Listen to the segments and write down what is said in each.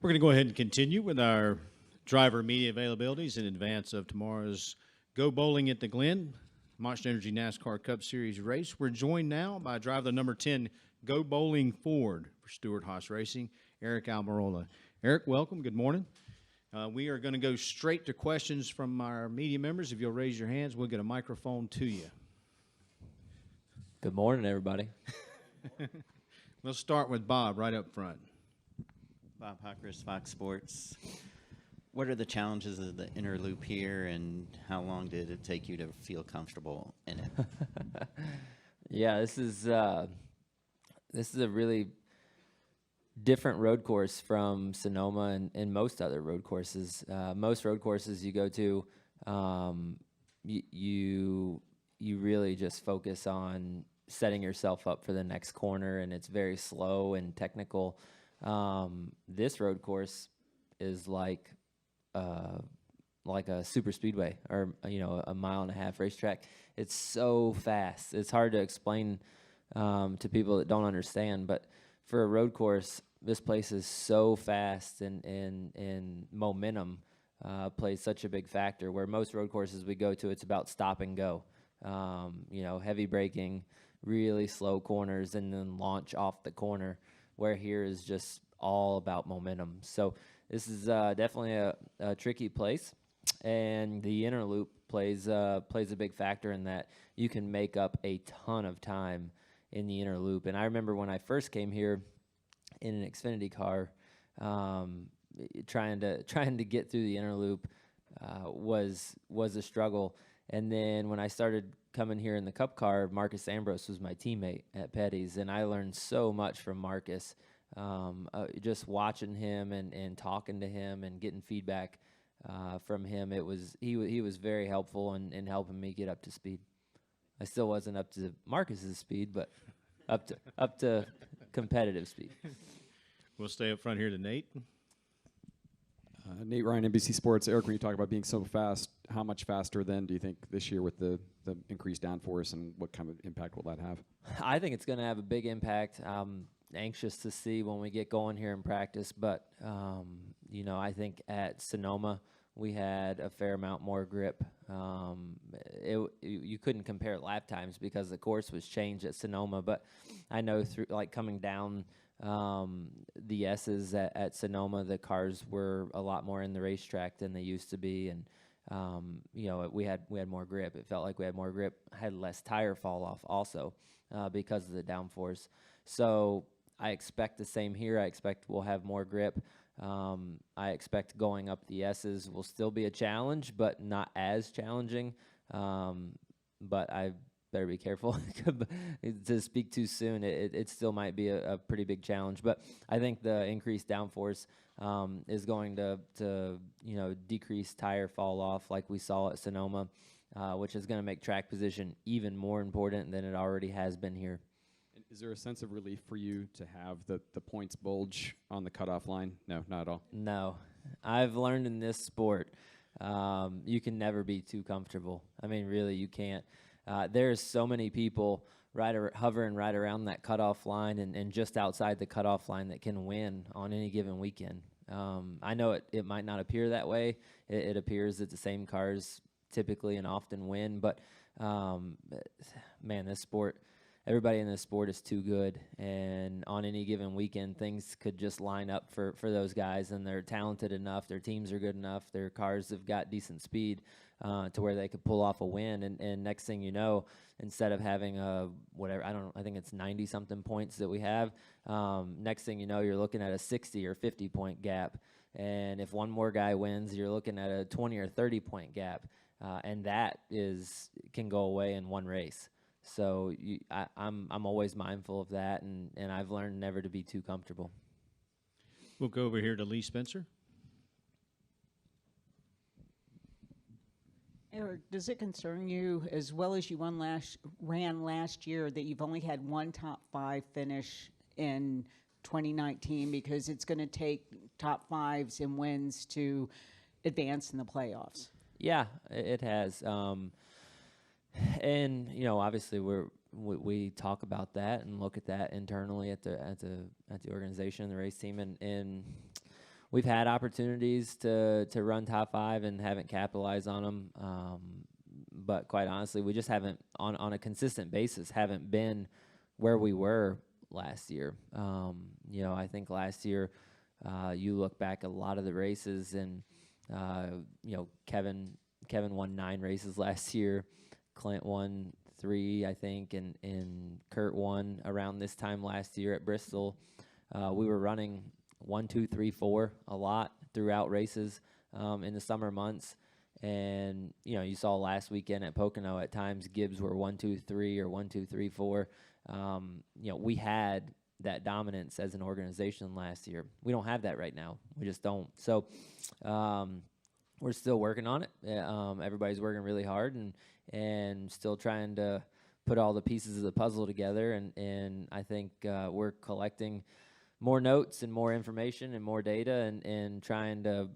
We're going to go ahead and continue with our driver media availabilities in advance of tomorrow's Go Bowling at the Glen Monster Energy NASCAR Cup Series race. We're joined now by driver number 10 Go Bowling Ford for Stewart Haas Racing, Aric Almirola. Aric, welcome. Good morning. We are going to go straight to questions from our media members. If you'll raise your hands, we'll get a microphone to you. Good morning, everybody. We'll start with Bob right up front. Bob Hawkers, Fox Sports. What are the challenges of the inner loop here, and how long did it take you to feel comfortable in it? Yeah, this is a really different road course from Sonoma and most other road courses. Most road courses you go to, you really just focus on setting yourself up for the next corner, and it's very slow and technical. This road course is like a super speedway or a mile-and-a-half racetrack. It's so fast. It's hard to explain to people that don't understand. But for a road course, this place is so fast, and momentum plays such a big factor. Where most road courses we go to, it's about stop and go. Heavy braking, really slow corners, and then launch off the corner. Where here is just all about momentum. So this is definitely a tricky place, and the inner loop plays a big factor in that. You can make up a ton of time in the inner loop. And I remember when I first came here in an Xfinity car, trying to get through the inner loop was a struggle. And then when I started coming here in the Cup car, Marcus Ambrose was my teammate at Petty's, and I learned so much from Marcus. Just watching him and talking to him and getting feedback from him, he was very helpful in helping me get up to speed. I still wasn't up to Marcus's speed, but up to competitive speed. We'll stay up front here to Nate. Nate Ryan, NBC Sports. Aric, when you talk about being so fast, how much faster then do you think this year with the increased downforce, and what kind of impact will that have? I think it's going to have a big impact. Anxious to see when we get going here in practice, but I think at Sonoma we had a fair amount more grip. You couldn't compare lap times because the course was changed at Sonoma, but I know through coming down the S's at Sonoma, the cars were a lot more in the racetrack than they used to be, and we had more grip. It felt like we had more grip. Had less tire fall off also because of the downforce. So I expect the same here. I expect we'll have more grip. I expect going up the S's will still be a challenge, but not as challenging. But I better be careful to speak too soon. It still might be a pretty big challenge. But I think the increased downforce is going to decrease tire fall off like we saw at Sonoma, which is going to make track position even more important than it already has been here. Is there a sense of relief for you to have the points bulge on the cutoff line? No, not at all. No. I've learned in this sport, you can never be too comfortable. I mean, really, you can't. There's so many people hovering right around that cutoff line and just outside the cutoff line that can win on any given weekend. I know it might not appear that way. It appears that the same cars typically and often win, but man, this sport, everybody in this sport is too good, and on any given weekend, things could just line up for those guys, and they're talented enough, their teams are good enough, their cars have got decent speed to where they could pull off a win, and next thing you know, instead of having I think it's 90-something points that we have, next thing you know, you're looking at a 60 or 50-point gap, and if one more guy wins, you're looking at a 20 or 30-point gap, and that can go away in one race. So I'm always mindful of that, and I've learned never to be too comfortable. We'll go over here to Lee Spencer. Aric, does it concern you, as well as you ran last year, that you've only had one top 5 finish in 2019, because it's going to take top 5s and wins to advance in the playoffs? Yeah, it has. And obviously we talk about that and look at that internally at the organization, the race team, and we've had opportunities to run top 5 and haven't capitalized on them. But quite honestly, we just haven't on a consistent basis haven't been where we were last year. I think last year you look back at a lot of the races, and Kevin won 9 races last year. Clint won 3, I think, and Kurt won around this time last year at Bristol. We were running 1, 2, 3, 4 a lot throughout races in the summer months. And, you saw last weekend at Pocono at times Gibbs were 1, 2, 3 or 1, 2, 3, 4. We had that dominance as an organization last year. We don't have that right now. We just don't. So we're still working on it. Everybody's working really hard and still trying to put all the pieces of the puzzle together. And I think we're collecting more notes and more information and more data and trying to,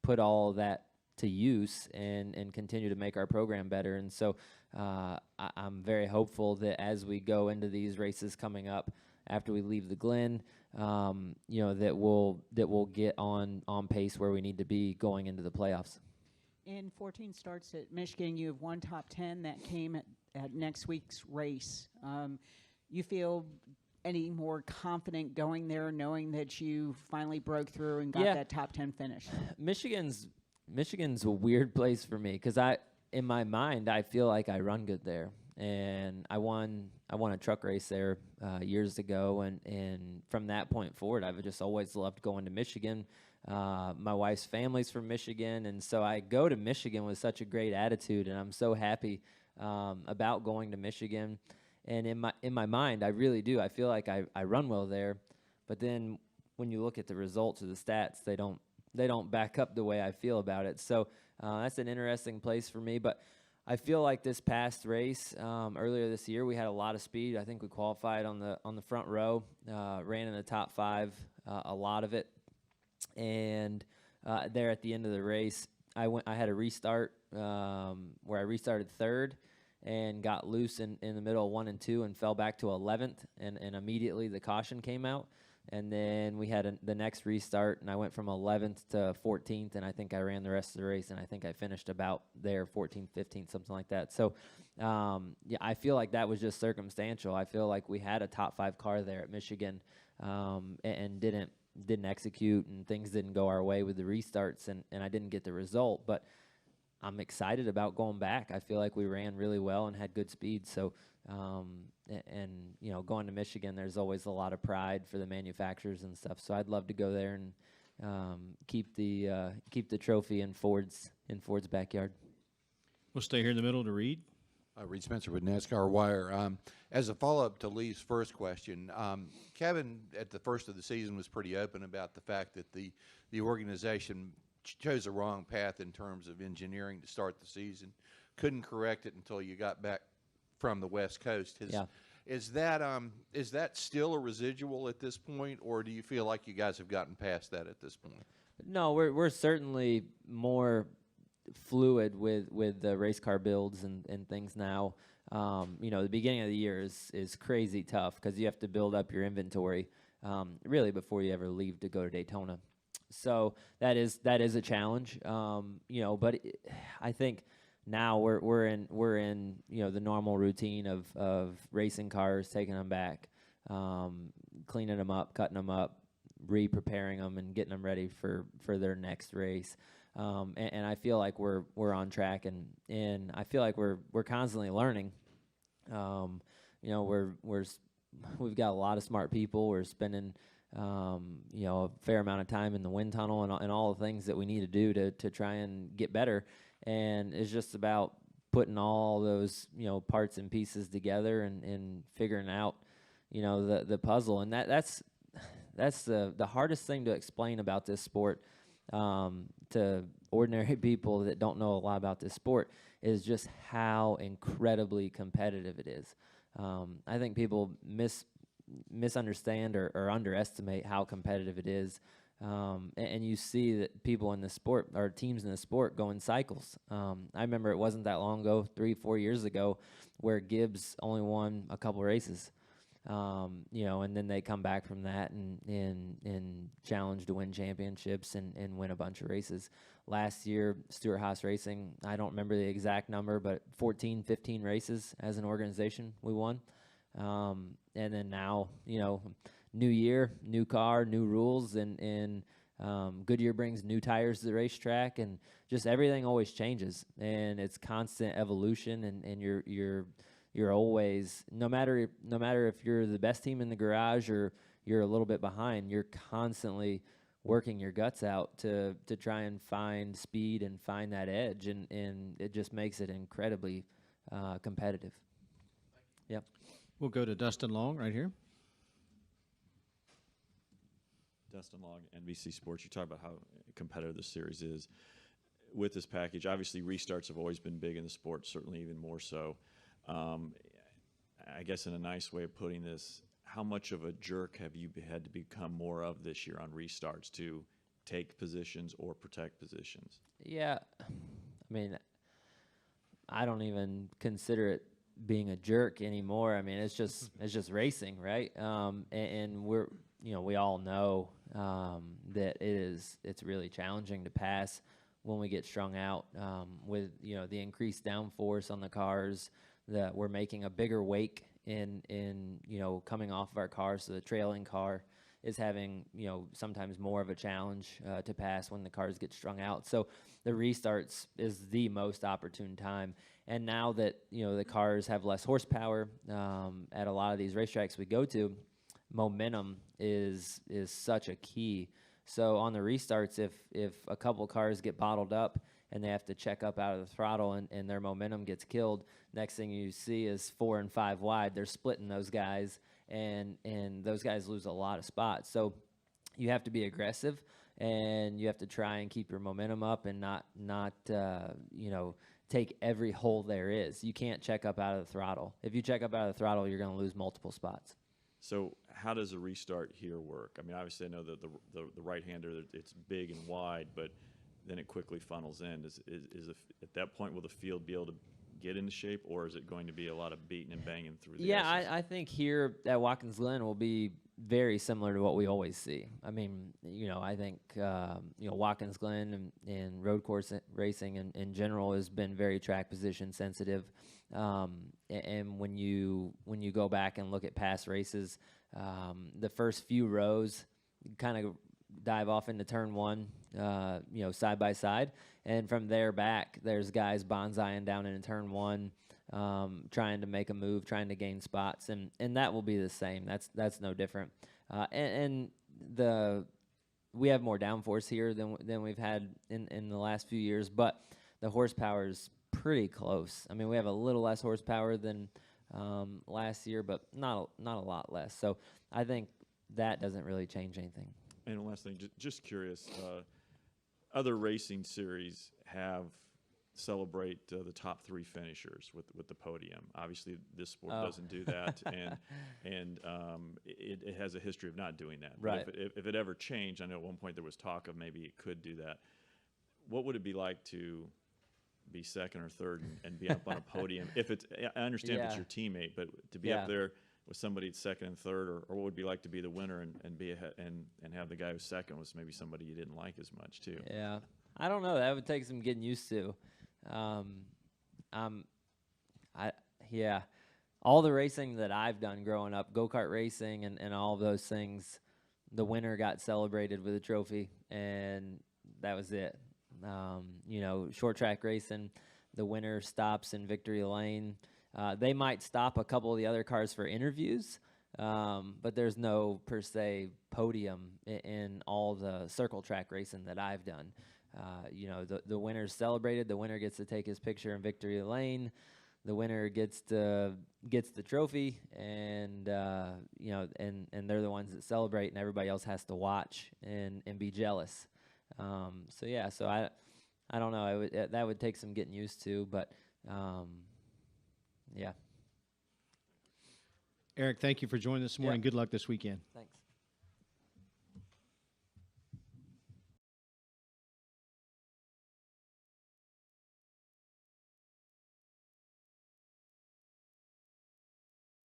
put all of that to use and continue to make our program better. And so I'm very hopeful that as we go into these races coming up after we leave the Glen, that we'll get on pace where we need to be going into the playoffs. In 14 starts at Michigan, you have 1 top 10 that came at next week's race. You feel any more confident going there, knowing that you finally broke through and got that top 10 finish? Michigan's a weird place for me because in my mind, I feel like I run good there. And I won a truck race there years ago, and from that point forward, I've just always loved going to Michigan. My wife's family's from Michigan, and so I go to Michigan with such a great attitude, and I'm so happy about going to Michigan. And in my mind, I really do. I feel like I run well there, but then when you look at the results of the stats, they don't back up the way I feel about it. So that's an interesting place for me. But I feel like this past race earlier this year, we had a lot of speed. I think we qualified on the front row, ran in the top 5, a lot of it. And there at the end of the race, I had a restart where I restarted 3rd and got loose in the middle of 1 and 2 and fell back to 11th, and immediately the caution came out. And then we had the next restart, and I went from 11th to 14th, and I think I ran the rest of the race, and I think I finished about there, 14th, 15th, something like that. So, I feel like that was just circumstantial. I feel like we had a top 5 car there at Michigan and didn't execute, and things didn't go our way with the restarts, and I didn't get the result. But I'm excited about going back. I feel like we ran really well and had good speed. So, going to Michigan, there's always a lot of pride for the manufacturers and stuff. So I'd love to go there and keep the trophy in Ford's backyard. We'll stay here in the middle to Reed. Reed Spencer with NASCAR Wire. As a follow-up to Lee's first question, Kevin at the first of the season was pretty open about the fact that the organization chose the wrong path in terms of engineering to start the season. Couldn't correct it until you got back from the West Coast. Is that still a residual at this point, or do you feel like you guys have gotten past that at this point? No, we're certainly more fluid with the race car builds and things now. The beginning of the year is crazy tough because you have to build up your inventory really before you ever leave to go to Daytona. So that is a challenge. But I think now we're in the normal routine of racing cars, taking them back, cleaning them up, cutting them up, re-preparing them, and getting them ready for their next race. And I feel like we're on track, and I feel like we're constantly learning. We've got a lot of smart people. We're spending a fair amount of time in the wind tunnel and all the things that we need to do to try and get better. And it's just about putting all those parts and pieces together and figuring out the puzzle. And that's the hardest thing to explain about this sport to ordinary people that don't know a lot about this sport is just how incredibly competitive it is. I think people misunderstand or underestimate how competitive it is. And you see that people in the sport or teams in the sport go in cycles. I remember it wasn't that long ago, 3-4 years ago, where Gibbs only won a couple races. You know, and then they come back from that and challenge to win championships and win a bunch of races. Last year, Stewart Haas Racing, I don't remember the exact number, but 14, 15 races as an organization we won. And then now, you know, new year, new car, new rules, and Goodyear brings new tires to the racetrack, and just everything always changes, and it's constant evolution, and you're always, no matter if you're the best team in the garage or you're a little bit behind, you're constantly working your guts out to try and find speed and find that edge, and it just makes it incredibly competitive. Yep. We'll go to Dustin Long right here. Dustin Long, NBC Sports. You talk about how competitive this series is. With this package, obviously restarts have always been big in the sport, certainly even more so. I guess in a nice way of putting this, how much of a jerk have you had to become more of this year on restarts to take positions or protect positions? Yeah, I mean, I don't even consider it being a jerk anymore. I mean, it's just racing, right? And we're, you know, we all know that it's really challenging to pass when we get strung out with, you know, the increased downforce on the cars, that we're making a bigger wake in you know, coming off of our cars, so the trailing car is having, you know, sometimes more of a challenge to pass when the cars get strung out. So the restarts is the most opportune time. And now that, you know, the cars have less horsepower at a lot of these racetracks we go to, momentum is such a key. So on the restarts, if a couple cars get bottled up and they have to check up out of the throttle and their momentum gets killed, next thing you see is 4 and 5 wide. They're splitting those guys, and those guys lose a lot of spots. So you have to be aggressive, and you have to try and keep your momentum up and not you know, take every hole there is. You can't check up out of the throttle. If you check up out of the throttle, you're going to lose multiple spots. So how does a restart here work? I mean, obviously I know that the right-hander, it's big and wide, but then it quickly funnels in. At that point, will the field be able to get into shape, or is it going to be a lot of beating and banging through the S's? I think here at Watkins Glen will be very similar to what we always see. I mean, you know, I think, you know, Watkins Glen and road course racing in general has been very track position sensitive. And when you go back and look at past races, the first few rows kind of dive off into turn one, you know, side by side, and from there back, there's guys bonsaiing down into turn one, trying to make a move, trying to gain spots, and that will be the same. That's no different. And we have more downforce here than we've had in the last few years, but the horsepower is pretty close. I mean, we have a little less horsepower than last year, but not a lot less. So I think that doesn't really change anything. And last thing, just curious, other racing series celebrate the top 3 finishers with the podium. Obviously, this sport doesn't do that, and it has a history of not doing that. Right. But if it ever changed, I know at one point there was talk of maybe it could do that. What would it be like to be second or third and be up on a podium? I understand if it's your teammate, but to be up there with somebody that's second and third, or what would it be like to be the winner and be ahead and have the guy who's second was maybe somebody you didn't like as much too? Yeah, I don't know. That would take some getting used to. All the racing that I've done growing up, go-kart racing and all of those things, the winner got celebrated with a trophy, and that was it. You know, short track racing, the winner stops in victory lane. They might stop a couple of the other cars for interviews, but there's no per se podium in all the circle track racing that I've done. You know, the winner's celebrated. The winner gets to take his picture in victory lane. The winner gets the trophy, and you know, and they're the ones that celebrate, and everybody else has to watch and be jealous. So I don't know. That would take some getting used to, but yeah. Aric, thank you for joining this morning. Yeah. Good luck this weekend. Thanks.